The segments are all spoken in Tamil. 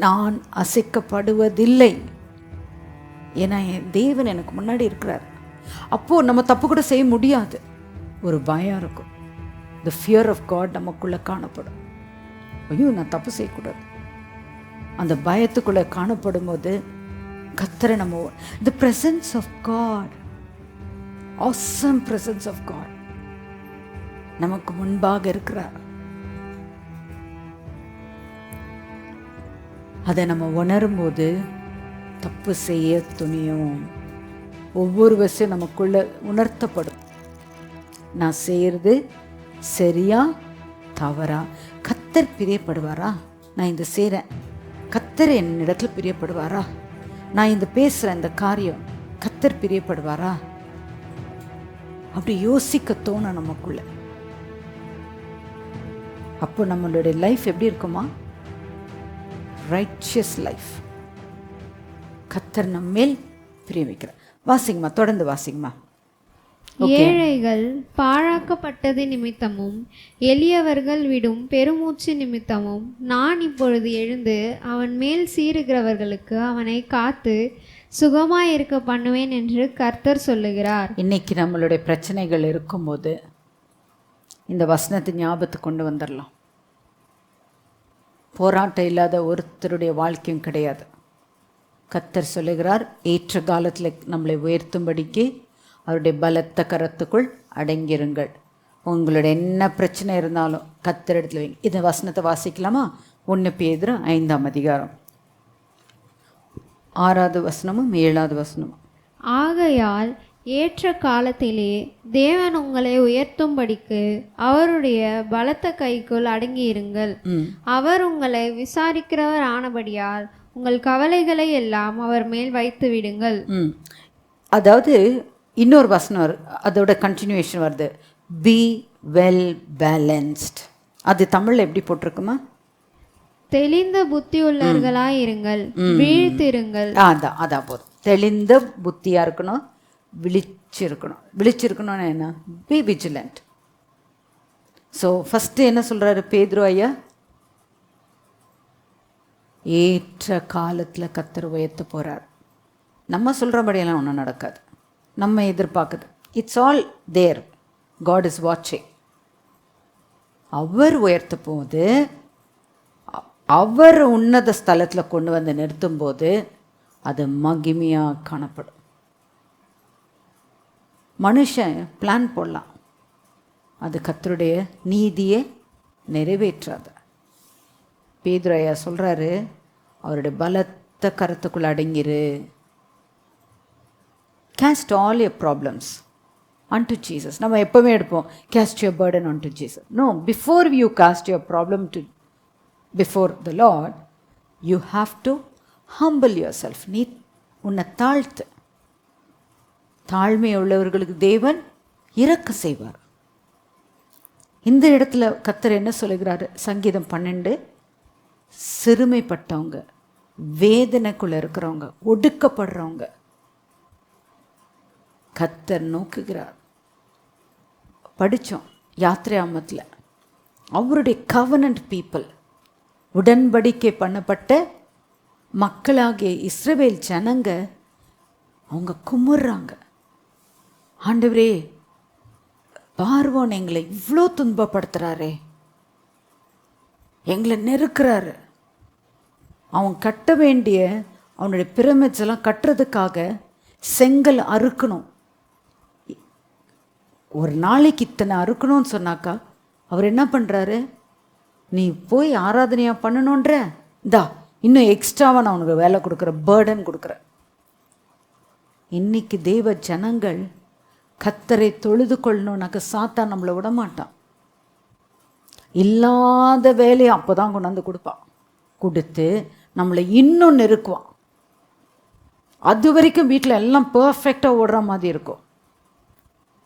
நான் அசைக்கப்படுவதில்லை. ஏன்னா என் தேவன் எனக்கு முன்னாடி இருக்கிறார். அப்போது நம்ம தப்பு கூட செய்ய முடியாது. ஒரு பயம் இருக்கும். த ஃபியர் ஆஃப் காட் நமக்குள்ளே காணப்படும். ஐயோ, நான் தப்பு செய்யக்கூடாது. அந்த பயத்துக்குள்ளே காணப்படும் போது கர்த்தரை நம்ம the presence of God, awesome presence of God நமக்கு முன்பாக இருக்கிறார். அதை நம்ம உணரும் போது தப்பு செய்ய துணியும். ஒவ்வொரு விஷயம் நமக்குள்ள உணர்த்தப்படும். நான் செய்யறது சரியா தவறா? கர்த்தர் பிரியப்படுவாரா? நான் இந்த செய்கிறேன், கர்த்தர் என்னிடத்துல பிரியப்படுவாரா? நான் இந்த பேசுகிறேன், இந்த காரியம் கர்த்தர் பிரியப்படுவாரா? அப்படி யோசிக்க தோணும் நமக்குள்ள. அப்போ நம்மளுடைய லைஃப் எப்படி இருக்குமா? Righteous life. கர்த்தர் நம்மேல் பிரியமிக்கிறார். வாசிங்கம்மா, தொடர்ந்து வாசிங்கம்மா. ஏழைகள் பாழாக்கப்பட்டது நிமித்தமும் எளியவர்கள் விடும் பெருமூச்சு நிமித்தமும் நான் இப்பொழுது எழுந்து அவன் மேல் சீறுகிறவர்களுக்கு அவனை காத்து சுகமாயிருக்க பண்ணுவேன் என்று கர்த்தர் சொல்லுகிறார். இன்னைக்கு நம்மளுடைய பிரச்சனைகள் இருக்கும்போது இந்த வசனத்தை ஞாபகத்துக்கு கொண்டு வந்துடலாம். போராட்டம் இல்லாத ஒருத்தருடைய வாழ்க்கையும் கிடையாது. கர்த்தர் சொல்லுகிறார், ஏற்ற காலத்தில் நம்மளை உயர்த்தும்படிக்கு அவருடைய பலத்த கரத்துக்குள் அடங்கிருங்கள். உங்களோட என்ன பிரச்சனை இருந்தாலும் கர்த்தர் இடத்துல வைங்க. இந்த வசனத்தை வாசிக்கலாமா? 1 பேதுரு 5ஆம் அதிகாரம் 6வது வசனமும் 7வது வசனமும். ஆகையால் ஏற்ற காலத்திலே தேவன் உங்களை உயர்த்தும்படிக்கு அவருடைய பலத்த கைக்குள் அடங்கியிருங்கள். அவர் உங்களை விசாரிக்கிறவர் ஆனபடியால் உங்கள் கவலைகளை எல்லாம் அவர் மேல் வைத்து விடுங்கள். அதாவது இன்னொரு வசனம் அதோட கண்டினியூஷன் வருது, பி வெல் பேலன்ஸ்ட். அது தமிழில் எப்படி போட்டிருக்குமா? தெளிந்த புத்தி உள்ளவர்களாயிருங்கள், விழித்திருங்கள். அதான் போதும். தெளிந்த புத்தியாக இருக்கணும், விழிச்சிருக்கணும்னு என்ன? B vigilant. ஸோ ஃபஸ்ட்டு என்ன சொல்கிறாரு பேதுரு ஐயா? ஏற்ற காலத்தில் கர்த்தர் உயர்த்த போகிறார். நம்ம சொல்கிறபடியெல்லாம் ஒன்றும் நடக்காது. நம்ம எதிர்பார்க்குது. It's all there. God is வாட்சிங். அவர் உயர்த்த போது, அவர் உன்னத ஸ்தலத்தில் கொண்டு வந்து நிறுத்தும்போது அது மகிமையாக காணப்படும். மனுஷன் பிளான் போடலாம், அது கர்த்தருடைய நீதியை நிறைவேற்றாது. பேதுரு ஐயா சொல்கிறாரு, அவருடைய பலத்த கரத்துக்குள்ள அடங்கிரு. Cast all your problems unto Jesus. நம்ம எப்போவுமே எடுப்போம், cast your burden unto Jesus. No, before you cast your problem before the Lord, you have to humble yourself. நீ உன்னை தாழ்த்து. தாழ்மை உள்ளவர்களுக்கு தேவன் இரக்க செய்வார். இந்த இடத்துல கர்த்தர் என்ன சொல்லுகிறாரு? சங்கீதம் 12, சிறுமைப்பட்டவங்க, வேதனைக்குள்ள இருக்கிறவங்க, ஒடுக்கப்படுறவங்க கர்த்தர் நோக்குகிறார். படித்தோம் யாத்ராகமத்தில், அவருடைய கவனன்ட் பீப்புள், உடன்படிக்கை பண்ணப்பட்ட மக்களாகிய இஸ்ரவேல் ஜனங்க அவங்க குமுறுறாங்க, ஆண்டவரே பார்வோன் எங்களை இவ்வளோ துன்பப்படுத்துகிறாரே, எங்களை நெருக்கிறாரு. அவன் கட்ட வேண்டிய அவனுடைய பிரமிட்ஸ் எல்லாம் கட்டுறதுக்காக செங்கல் அறுக்கணும். ஒரு நாளைக்கு இத்தனை அறுக்கணும்னு சொன்னாக்கா அவர் என்ன பண்ணுறாரு? நீ போய் ஆராதனையாக பண்ணணுன்ற, இந்தா இன்னும் எக்ஸ்ட்ராவாக நான் உனக்கு வேலை கொடுக்குறேன், பேர்டன் கொடுக்குறேன். இன்னைக்கு தேவ ஜனங்கள் கர்த்தரை தொழுது கொள்ளணும்னாக்க சாத்தான் நம்மளை விட மாட்டான். இல்லாத வேலையை அப்போ தான் கொண்டாந்து கொடுப்பான். கொடுத்து நம்மளை இன்னும் நெருக்குவான். அது வரைக்கும் வீட்டில் எல்லாம் பர்ஃபெக்டாக ஓடுற மாதிரி இருக்கும்.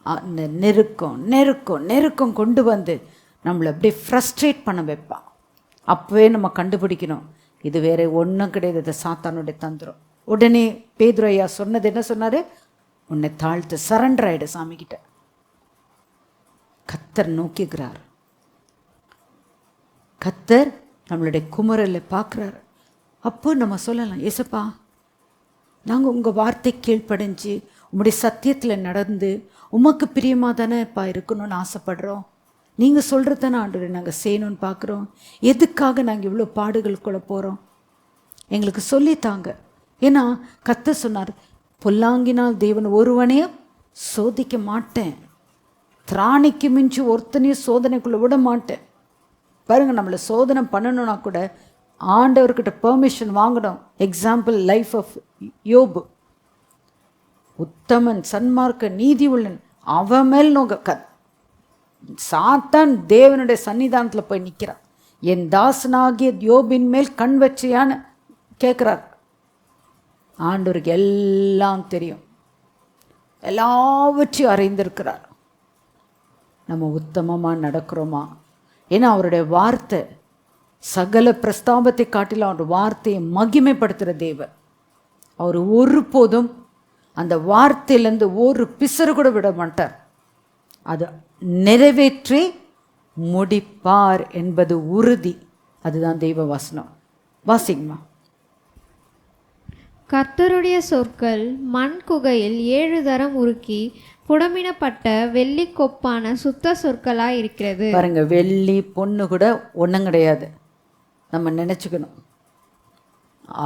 அந்த நெருக்கம் கொண்டு வந்து நம்மளை அப்படியே ஃப்ரஸ்ட்ரேட் பண்ண வைப்பான். அப்போவே நம்ம கண்டுபிடிக்கணும், இது வேற ஒன்றும் கிடையாது, இது சாத்தானுடைய தந்திரம். உடனே பேதுரு ஐயா சொன்னது என்ன சொன்னார்? உன்னை தாழ்த்து, சரண்டர் ஆகிடு சாமிக்கிட்ட. கர்த்தர் நோக்குகிறார். கர்த்தர் நம்மளுடைய குமரலை பார்க்குறாரு. அப்போ நம்ம சொல்லலாம், ஏசப்பா நாங்கள் உங்கள் வார்த்தை கீழ்ப்படைஞ்சு உம்முடைய சத்தியத்தில் நடந்து உமக்கு பிரியமாக தானேப்பா இருக்கணும்னு ஆசைப்படுறோம். நீங்கள் சொல்கிறது தானே ஆண்டவரே நாங்கள் செய்யணும்னு பார்க்குறோம். எதுக்காக நாங்கள் இவ்வளோ பாடுகளுக்குள்ளே போகிறோம்? எங்களுக்கு சொல்லித்தாங்க. ஏன்னா கர்த்தர் சொன்னார், பொல்லாங்கினால் தேவன் ஒருவனையும் சோதிக்க மாட்டேன், திராணிக்கு மிஞ்சி ஒருத்தனையும் சோதனைக்குள்ளே விட மாட்டேன். பாருங்கள், நம்மளை சோதனை பண்ணணுன்னா கூட ஆண்டவர்கிட்ட பெர்மிஷன் வாங்கணும். எக்ஸாம்பிள் லைஃப் ஆஃப் யோபு. உத்தமன், சன்மார்க்க, நீதி உள்ளன், அவன் மேல் நோக்க சாத்தான் தேவனுடைய சன்னிதானத்தில் போய் நிற்கிறான். என் தாசனாகிய யோபின் மேல் கண் வச்சியான்னு கேட்குறார். ஆண்டவருக்கு எல்லாம் தெரியும், எல்லாவற்றையும் அறிந்திருக்கிறார். நம்ம உத்தமமாக நடக்கிறோமா? ஏன்னா அவருடைய வார்த்தை சகல பிரஸ்தாபத்தை காட்டிலும் அவருடைய வார்த்தையை மகிமைப்படுத்துகிற தேவன். அவர் ஒருபோதும் அந்த வார்த்தையிலேருந்து ஒரு பிசறு கூட விட மாட்டார். அது நிறைவேற்றி முடிப்பார் என்பது உறுதி. அதுதான் தெய்வ வசனம். வாசிங்கம்மா. கர்த்தருடைய சொற்கள் மண் குகையில் 7 தரம் உருக்கி புடமிடப்பட்ட வெள்ளி கொப்பான சுத்த சொற்களாக இருக்கிறது. பாருங்க, வெள்ளி பொண்ணு கூட ஒன்றும் கிடையாது. நம்ம நினச்சிக்கணும்,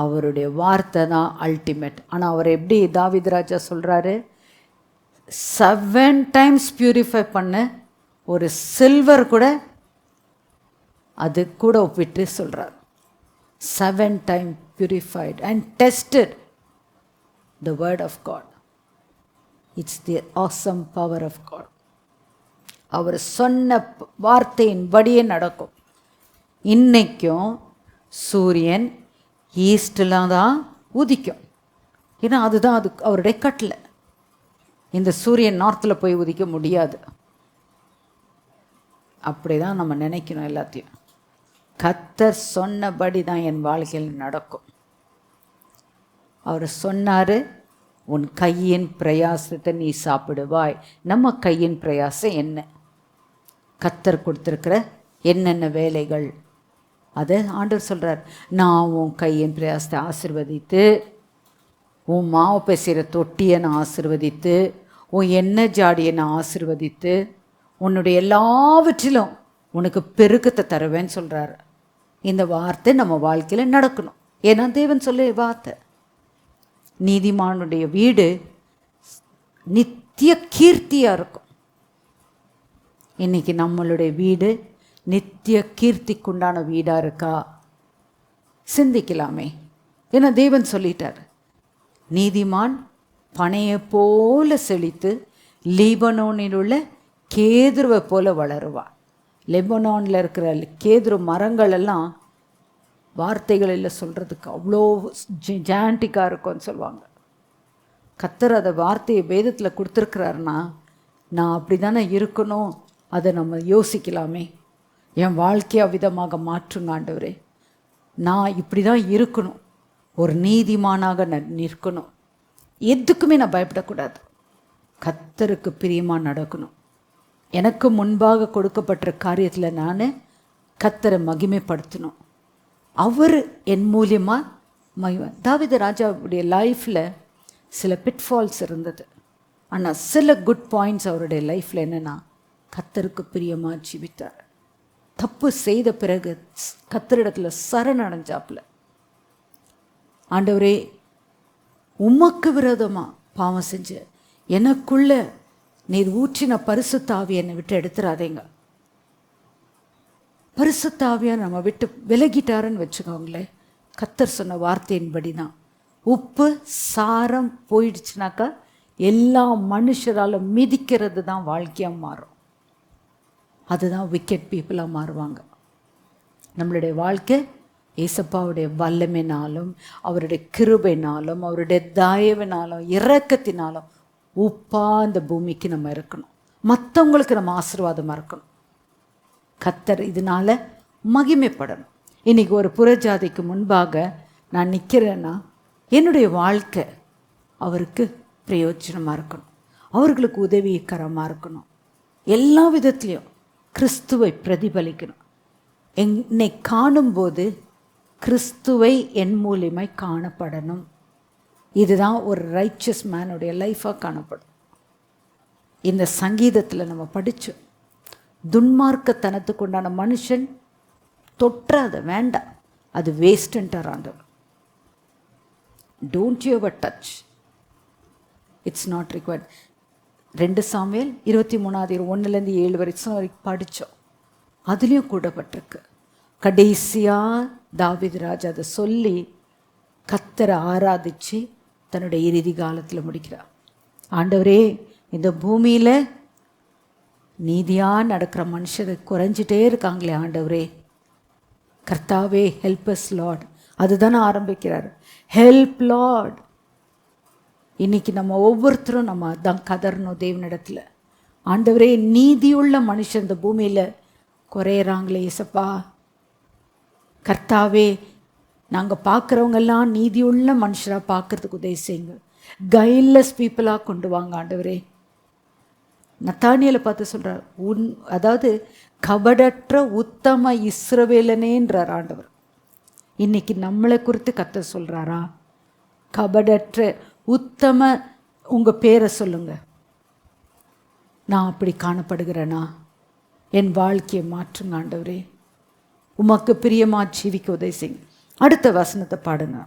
அவருடைய வார்த்தை தான் அல்டிமேட். ஆனால் அவர் எப்படி தாவீது ராஜா சொல்கிறாரு, 7 times பியூரிஃபை பண்ண ஒரு சில்வர் கூட அது கூட ஒப்பிட்டு சொல்கிறார். 7 times purified and tested the word of God. It's the awesome power of God. அவர் சொன்ன வார்த்தையின்படியே நடக்கும். இன்னைக்கும் சூரியன் ஈஸ்டில் தான் உதிக்கும். ஏன்னா அதுதான் அது அவருடைய கட்டளை. இந்த சூரியன் நார்த்தில் போய் உதிக்க முடியாது. அப்படி தான் நம்ம நினைக்கணும் எல்லாத்தையும். கர்த்தர் சொன்னபடி தான் என் வாழ்க்கையில் நடக்கும். அவர் சொன்னார், உன் கையின் பிரயாசத்தை நீ சாப்பிடுவாய். நம்ம கையின் பிரயாசம் என்ன? கர்த்தர் கொடுத்துருக்கிற என்னென்ன வேலைகள், அதை ஆண்டவர் சொல்கிறார். நான் உன் கையின் பிரயாசத்தை ஆசிர்வதித்து, உன் மாவு பேசுகிற தொட்டியை நான் ஆசிர்வதித்து, உன் எண்ணெய் ஜாடியை நான் ஆசிர்வதித்து, உன்னுடைய எல்லாவற்றிலும் உனக்கு பெருக்கத்தை தருவேன்னு சொல்கிறார். இந்த வார்த்தை நம்ம வாழ்க்கையில் நடக்கணும். ஏன்னா தேவன் சொல்ல வார்த்தை. நீதிமானுடைய வீடு நித்திய கீர்த்தியாக இருக்கும். இன்னைக்கு நம்மளுடைய வீடு நித்திய கீர்த்திக்குண்டான வீடாக இருக்கா? சிந்திக்கலாமே. ஏன்னா தேவன் சொல்லிட்டார், நீதிமான் பனையை போல செழித்து லீபனோனில் உள்ள கேதுருவை போல வளருவான். லெபனானில் இருக்கிற கேதுரு மரங்கள் எல்லாம் வார்த்தைகளில் சொல்கிறதுக்கு அவ்வளோ ஜாண்டிக்காக இருக்கும்னு சொல்லுவாங்க. கர்த்தர் அதை வார்த்தையை வேதத்தில் கொடுத்துருக்கிறாருன்னா நான் அப்படி தானே இருக்கணும். அதை நம்ம யோசிக்கலாமே. என் வாழ்க்கையை அவ்விதமாக மாற்றுங்க ஆண்டவரே. நான் இப்படி தான் இருக்கணும். ஒரு நீதிமானாக நான் நிற்கணும். எதுக்குமே நான் பயப்படக்கூடாது. கர்த்தருக்கு பிரியமாக நடக்கணும். எனக்கு முன்பாக கொடுக்கப்பட்ட காரியத்தில் நான் கர்த்தரை மகிமைப்படுத்தணும். அவர் என் மூலியமாக தாவீது ராஜாவுடைய லைஃப்பில் சில பிட்ஃபால்ஸ் இருந்தது. ஆனால் சில குட் பாயிண்ட்ஸ் அவருடைய லைஃப்பில் என்னென்னா, கர்த்தருக்கு பிரியமாக ஜீவித்தார். தப்பு செய்த பிறகு கர்த்தரிடத்தில் சரணடைஞ்சாப்புல, ஆண்டவரே உமக்கு விரோதமாக பாவம் செஞ்சு எனக்குள்ள நீர் ஊற்றின பரிசுத்த ஆவியை என்னை விட்டு எடுத்துடாதீங்க. பரிசுத்த ஆவியை நம்ம விட்டு விலகிட்டாருன்னு வச்சுக்கோங்களேன். கர்த்தர் சொன்ன வார்த்தையின்படி தான். உப்பு சாரம் போயிடுச்சுனாக்கா எல்லா மனுஷரால் மிதிக்கிறது தான் வாழ்க்கையாக மாறும். அதுதான் விக்கெட் பீப்புளாக மாறுவாங்க. நம்மளுடைய வாழ்க்கை ஏசப்பாவுடைய வல்லமைனாலும் அவருடைய கிருபைனாலும் அவருடைய தயவினாலும் இரக்கத்தினாலும் உப்பா இந்த பூமிக்கு நம்ம இருக்கணும். மற்றவங்களுக்கு நம்ம ஆசீர்வாதமாக இருக்கணும். கர்த்தர் இதனால் மகிமைப்படணும். இன்றைக்கி ஒரு புறஜாதிக்கு முன்பாக நான் நிற்கிறேன்னா என்னுடைய வாழ்க்கை அவருக்கு பிரயோஜனமாக இருக்கணும். அவர்களுக்கு உதவிகரமாக இருக்கணும். எல்லா விதத்துலேயும் கிறிஸ்துவை பிரதிபலிக்கணும். என்னை காணும்போது கிறிஸ்துவை என் மூலியமாய் காணப்படணும். இதுதான் ஒரு ரைச்சஸ் மேனுடைய லைஃபாக காணப்படும். இந்த சங்கீதத்தில் நம்ம படித்தோம், துன்மார்க்கத்தனத்துக்கு உண்டான மனுஷன் தொற்றாத, வேண்டாம், அது வேஸ்ட்டுன்ட்டார் ஆண்டவர். Don't you ever touch, it's not required. 2 Samuel 23:1-7 வரைக்கும் படித்தோம். அதுலேயும் கூடப்பட்டிருக்கு. கடைசியாக தாவீது ராஜா அதை சொல்லி கர்த்தரை ஆராதித்து தன்னுடைய இறுதி காலத்தில் முடிக்கிறார். ஆண்டவரே, இந்த பூமியில் நீதியாக நடக்கிற மனுஷர் குறைஞ்சிட்டே இருக்காங்களே ஆண்டவரே, கர்த்தாவே ஹெல்ப் அஸ் லார்ட். அதுதானே ஆரம்பிக்கிறார், ஹெல்ப் லார்ட். இன்னைக்கு நம்ம ஒவ்வொருத்தரும் நம்ம தான் கதறணும் தேவனிடத்தில். ஆண்டவரே, நீதியுள்ள மனுஷன் இந்த பூமியில் குறையிறாங்களே இயேசப்பா, கர்த்தாவே நாங்கள் பார்க்குறவங்கெல்லாம் நீதியுள்ள மனுஷராக பார்க்குறதுக்கு உதவி செய்யுங்க. கைலெஸ் பீப்புளாக கொண்டு வாங்க ஆண்டவரே. நத்தானியலை பார்த்து சொல்கிறார், அதாவது கபடற்ற உத்தம இஸ்ரவேலனேன்றார் ஆண்டவர். இன்னைக்கு நம்மளை குறித்து கர்த்தர் சொல்கிறாரா? கபடற்ற உத்தம, உங்கள் பேரை சொல்லுங்க. நான் அப்படி காணப்படுகிறேனா? என் வாழ்க்கையை மாற்றுங்க ஆண்டவரே. உமக்கு பிரியமாக ஜீவிக்க உதவி செய்யுங்க. அடுத்த வசனத்தை பாடுங்க.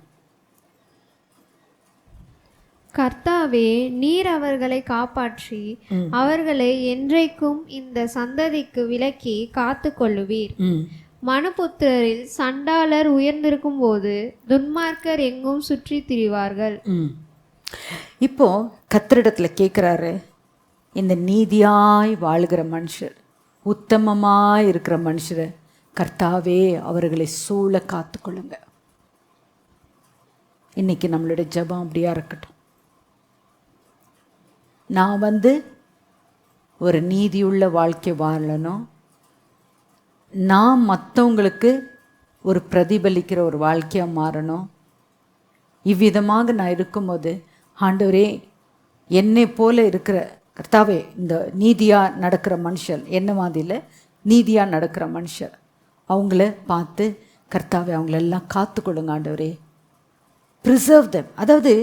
கர்த்தாவே, நீர் அவர்களை காப்பாற்றி அவர்களை என்றைக்கும் இந்த சந்ததிக்கு விலக்கி காத்து கொள்ளுவீர். மனுபுத்திரரில் சண்டாளர் உயர்ந்திருக்கும் போது துன்மார்க்கர் எங்கும் சுற்றி திரிவார்கள். இப்போ கர்த்தரிடத்துல கேட்குறாரு, இந்த நீதியாய் வாழ்கிற மனுஷர், உத்தமமாய் இருக்கிற மனுஷரை கர்த்தாவே அவர்களை சூழ காத்து கொள்ளுங்க. இன்னைக்கு நம்மளுடைய ஜெபம் அப்படியா இருக்கட்டும். நான் ஒரு நீதியுள்ள வாழ்க்கை வாழணும், நான் மற்றவங்களுக்கு ஒரு பிரதிபலிக்கிற ஒரு வாழ்க்கையாக மாறணும். இவ்விதமாக நான் இருக்கும்போது ஆண்டவரே, என்னை போல இருக்கிற கர்த்தாவே, இந்த நீதியாக நடக்கிற மனுஷர், என்ன மாதிரியில் நீதியாக நடக்கிற மனுஷர், அவங்கள பார்த்து கர்த்தாவே அவங்களெல்லாம் காத்துக்கொள்ளுங்க ஆண்டவரே. ப்ரிசர்வ் தம். அதாவது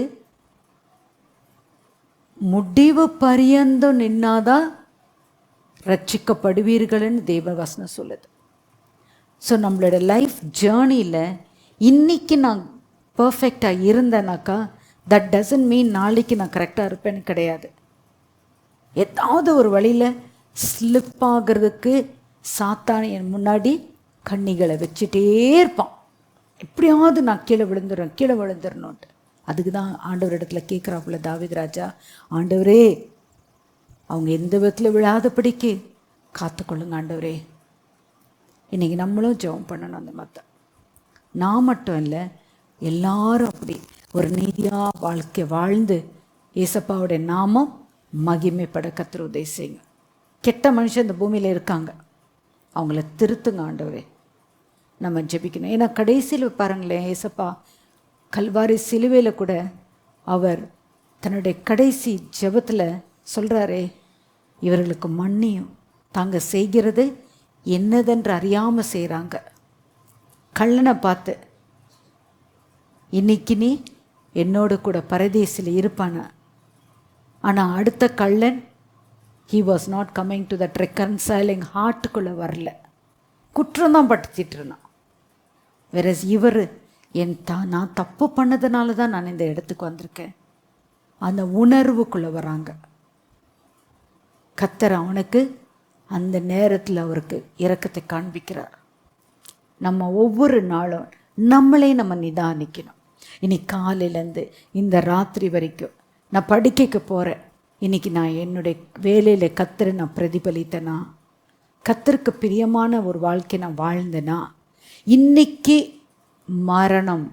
முடிவு பரியந்தம் நின்னாதான் ரட்சிக்கப்படுவீர்கள்னு தேவவசனம் சொல்லுது. ஸோ நம்மளோட லைஃப் ஜேர்னியில் இன்னைக்கு நான் பர்ஃபெக்டாக இருந்தேனாக்கா, தட் டசன்ட் மீன் நாளைக்கு நான் கரெக்டாக இருப்பேன்னு கிடையாது. ஏதாவது ஒரு வழியில் ஸ்லிப் ஆகிறதுக்கு சாத்தான் என் முன்னாடி கண்ணிகளை வச்சுட்டே இருப்பான். எப்படியாவது நான் கீழே விழுந்துடணுன்ட்டு. அதுக்கு தான் ஆண்டவர் இடத்துல கேட்குறாப்புல தாவீது ராஜா, ஆண்டவரே அவங்க எந்த விதத்தில் விழாதபடிக்கு காத்துக்கொள்ளுங்க ஆண்டவரே. இன்றைக்கி நம்மளும் ஜெபம் பண்ணணும் அந்த மாதிரி. நான் மட்டும் இல்லை, எல்லாரும் அப்படி ஒரு நீதியாக வாழ்க்கை வாழ்ந்து ஏசப்பாவுடைய நாமம் மகிமைப்பட கர்த்தர் உதவி செய்யுங்க. கெட்ட மனுஷன் இந்த பூமியில் இருக்காங்க, அவங்கள திருத்துங்க ஆண்டவரே. நம்ம ஜெபிக்கணும். ஏன்னா கடைசியில் பாருங்களேன், ஏசப்பா கல்வாரி சிலுவையில் கூட அவர் தன்னுடைய கடைசி ஜெபத்தில் சொல்கிறாரே, இவர்களுக்கு மன்னியும், தாங்க செய்கிறது என்னதென்று அறியாமல் செய்கிறாங்க. கள்ளனை பார்த்து, இன்னைக்கு நீ என்னோடு கூட பரதேசில் இருப்பான. ஆனால் அடுத்த கள்ளன், he was not coming to that reconciling ஹார்ட்டுக்குள்ளே வரல, குற்றம்தான் படுத்திட்டு இருந்தான். வேற இவர் நான் தப்பு பண்ணதுனால தான் நான் இந்த இடத்துக்கு வந்திருக்கேன், அந்த உணர்வுக்குள்ளே வராங்க. கர்த்தர் அவனுக்கு அந்த நேரத்தில் அவருக்கு இரக்கத்தை காண்பிக்கிறார். நம்ம ஒவ்வொரு நாளும் நம்மளே நம்ம நிதானிக்கணும். இன்னைக்கு காலையிலேருந்து இந்த ராத்திரி வரைக்கும் நான் படுக்கைக்கு போகிறேன், இன்றைக்கி நான் என்னுடைய வேலையில் கர்த்தரை நான் பிரதிபலித்தேனா, கர்த்தருக்கு பிரியமான ஒரு வாழ்க்கை நான் வாழ்ந்தேனா, இன்னைக்கு மரணம்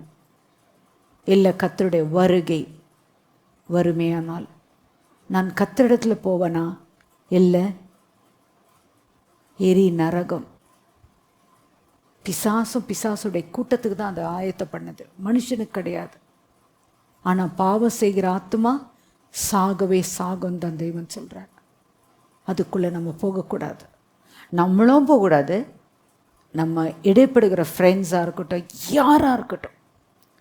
இல்லை கர்த்தருடைய வருகை வறுமையானால் நான் கர்த்தரிடத்தில் போவேனா, இல்லை எரி நரகம். பிசாசுடைய கூட்டத்துக்கு தான் அதை ஆயத்தை பண்ணது, மனுஷனுக்கு கிடையாது. ஆனால் பாவம் செய்கிற ஆத்மா சாகவே சாகும் தான் தெய்வம் சொல்கிறார். அதுக்குள்ளே நம்ம போகக்கூடாது, நம்மளும் போகக்கூடாது, நம்ம இடைப்படுகிற ஃப்ரெண்ட்ஸாக இருக்கட்டும், யாராக இருக்கட்டும்,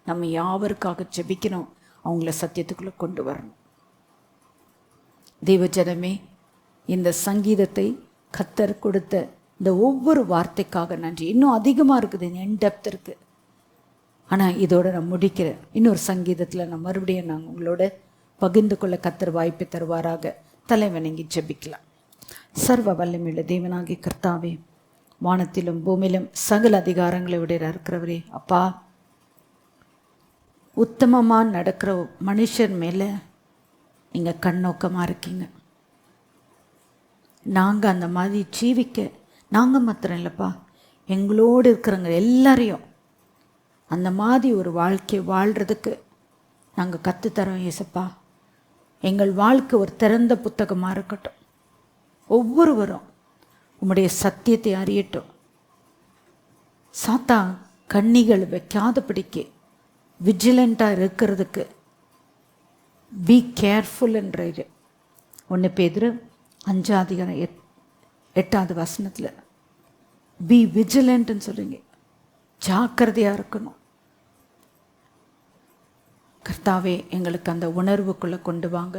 நம்ம யாவருக்காக ஜெபிக்கணும், அவங்கள சத்தியத்துக்குள்ளே கொண்டு வரணும். தேவஜனமே, இந்த சங்கீதத்தை கர்த்தர் கொடுத்த இந்த ஒவ்வொரு வார்த்தைக்காக நன்றி. இன்னும் அதிகமாக இருக்குது, இன் டெப்த் இருக்குது. ஆனால் இதோடு நான் முடிக்கிறேன். இன்னொரு சங்கீதத்தில் நான் மறுபடியும் நாங்கள் உங்களோட பகிர்ந்து கொள்ள கர்த்தர் வாய்ப்பை தருவாராக. தலைவணங்கி ஜெபிக்கலாம். சர்வ வல்லமையுள்ள தேவனாகி கர்த்தாவே, வானத்திலும் பூமியிலும் சகல அதிகாரங்களை உடைய இருக்கிறவரே, அப்பா, உத்தமமாக நடக்கிற மனுஷன் மேலே நீங்கள் கண்ணோக்கமாக இருக்கீங்க. நாங்கள் அந்த மாதிரி ஜீவிக்க நாங்கள் மாத்திரம் இல்லைப்பா, எங்களோடு இருக்கிறவங்க எல்லாரையும் அந்த மாதிரி ஒரு வாழ்க்கை வாழ்கிறதுக்கு நாங்கள் கற்றுத்தரோம் ஏசப்பா. எங்கள் வாழ்க்கை ஒரு திறந்த புத்தகமாக இருக்கட்டும். ஒவ்வொருவரும் உம்முடைய சத்தியத்தை அறியட்டும். சாத்தான் கண்ணிகள் வைக்காதபடிக்கு விஜிலண்ட்டாக இருக்கிறதுக்கு பி கேர்ஃபுல் என்ற 1 பேதுரு 5:8 பி விஜிலண்ட்னு சொல்லுங்க. ஜாக்கிரதையாக இருக்கணும். கர்த்தாவே, எங்களுக்கு அந்த உணர்வுக்குள்ளே கொண்டு வாங்க.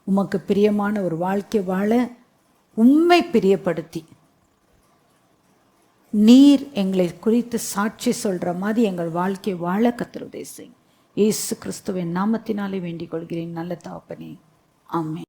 உமக்கு பிரியமான ஒரு வாழ்க்கை வாழ உம்மை பிரியப்படுத்தி, நீர் எங்களை குறித்து சாட்சி சொல்கிற மாதிரி எங்கள் வாழ்க்கை வாழ கர்த்தர் உதவி செய்யுங்க. இயேசு கிறிஸ்துவின் நாமத்தினாலே வேண்டிக் கொள்கிறேன் நல்ல தகப்பனே, ஆமென்.